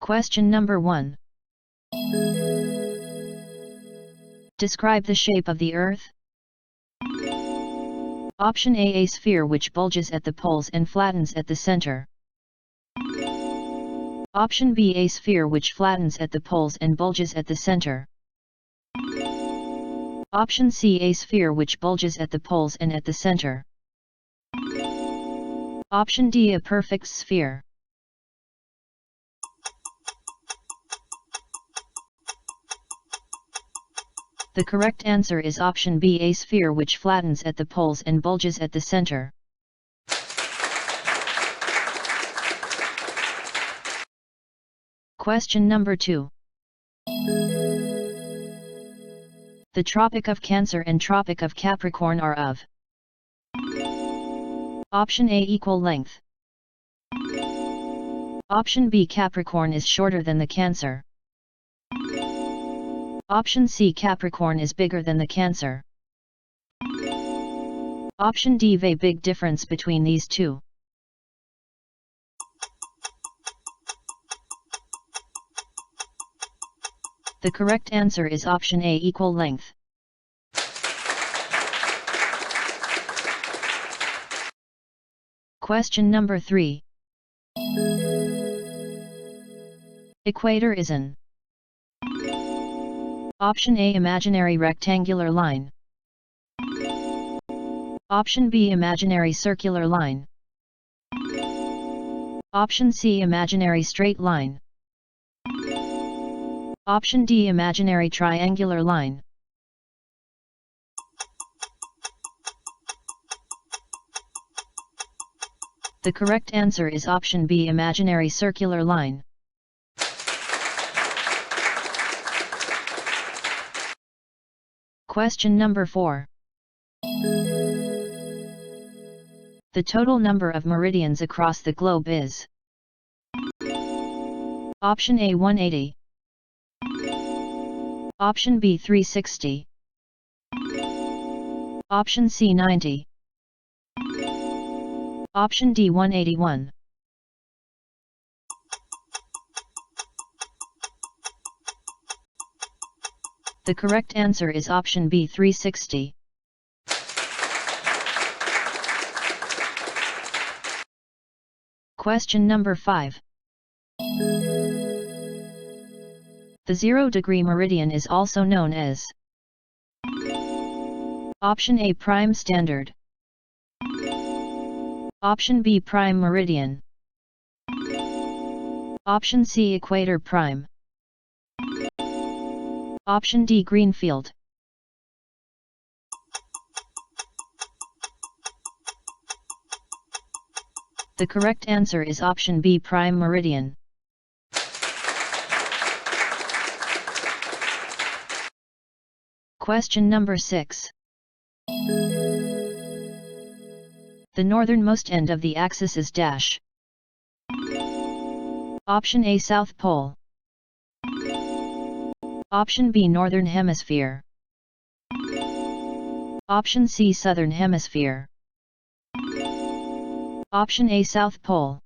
Question number 1. Describe the shape of the Earth. Option A sphere which bulges at the poles and flattens at the center. Option B a sphere which flattens at the poles and bulges at the center. Option C a sphere which bulges at the poles and at the center. Option D a perfect sphere. The correct answer is option B a sphere which flattens at the poles and bulges at the center. Question number 2. The Tropic of Cancer and Tropic of Capricorn are of Option A equal length. Option B Capricorn is shorter than the Cancer. Option C Capricorn is bigger than the Cancer. Option D a big difference between these two. The correct answer is option A equal length. Question number 3. Equator is an Option A imaginary rectangular line. Option B imaginary circular line. Option C imaginary straight line. Option D imaginary triangular line. The correct answer is option B imaginary circular line. Question number 4. The total number of meridians across the globe is Option A 180. Option B 360. Option C 90. Option D 181. The correct answer is option B 360. Question number 5. The 0-degree meridian is also known as Option A prime standard. Option B prime meridian. Option C equator prime. Option D Greenfield. The correct answer is option B prime meridian. Question number 6. The northernmost end of the axis is dash. Option A South Pole. Option B Northern Hemisphere. Option C Southern Hemisphere. Option A South Pole.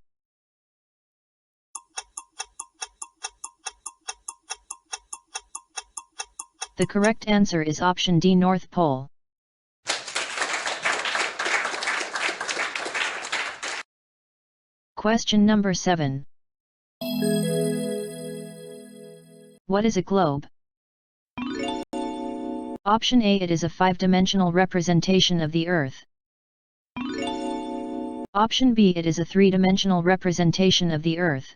The correct answer is option D North Pole. Question number 7. What is a globe? Option A it is a 5-dimensional representation of the Earth. Option B it is a 3-dimensional representation of the Earth.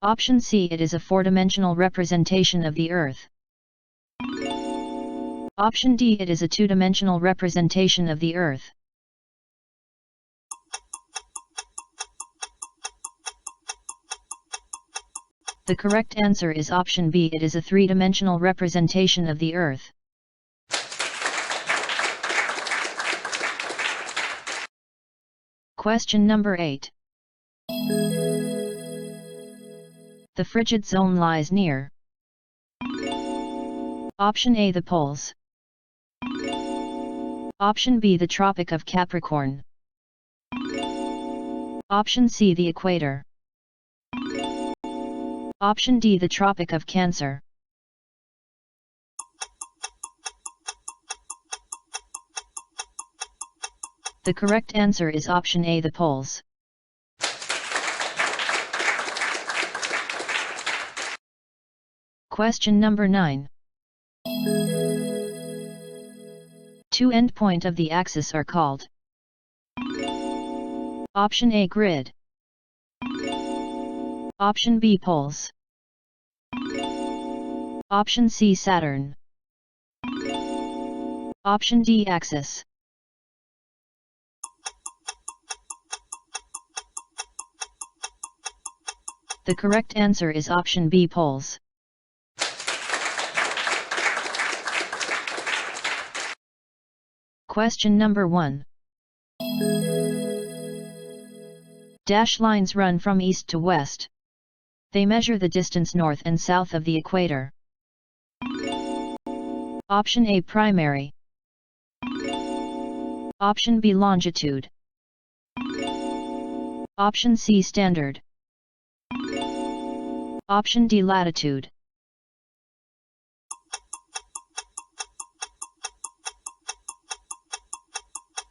Option C it is a 4-dimensional representation of the Earth. Option D it is a 2-dimensional representation of the Earth. The correct answer is option B it is a 3-dimensional representation of the Earth. Question number 8. The Frigid Zone lies near Option A the poles. Option B the Tropic of Capricorn. Option C the equator. Option D, the Tropic of Cancer. The correct answer is option A, the poles. Question number 9. Two endpoints of the axis are called. Option A, grid. Option B, poles. Option C, Saturn. Option D, axis. The correct answer is option B, poles. Question number 1. Dash lines run from east to west. They measure the distance north and south of the equator. Option A, primary. Option B, longitude. Option C, standard. Option D, latitude.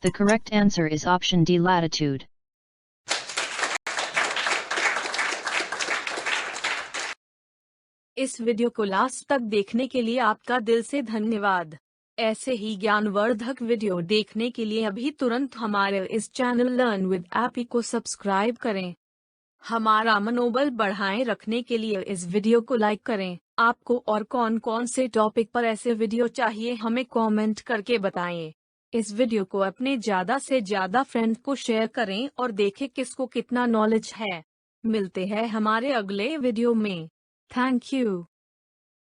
The correct answer is option D, latitude. इस video को last तक देखने के लिए आपका दिल से धन्यवाद। ऐसे ही ज्ञानवर्धक वीडियो देखने के लिए अभी तुरंत हमारे इस चैनल लर्न विद ऐपी को सब्सक्राइब करें। हमारा मनोबल बढ़ाए रखने के लिए इस वीडियो को लाइक करें। आपको और कौन कौन से टॉपिक पर ऐसे वीडियो चाहिए हमें कमेंट करके बताएं। इस वीडियो को अपने ज़्यादा से ज़्यादा फ्रेंड को शेयर करें और देखें किसको कितना नॉलेज है। मिलते हैं हमारे अगले वीडियो में। Thank you.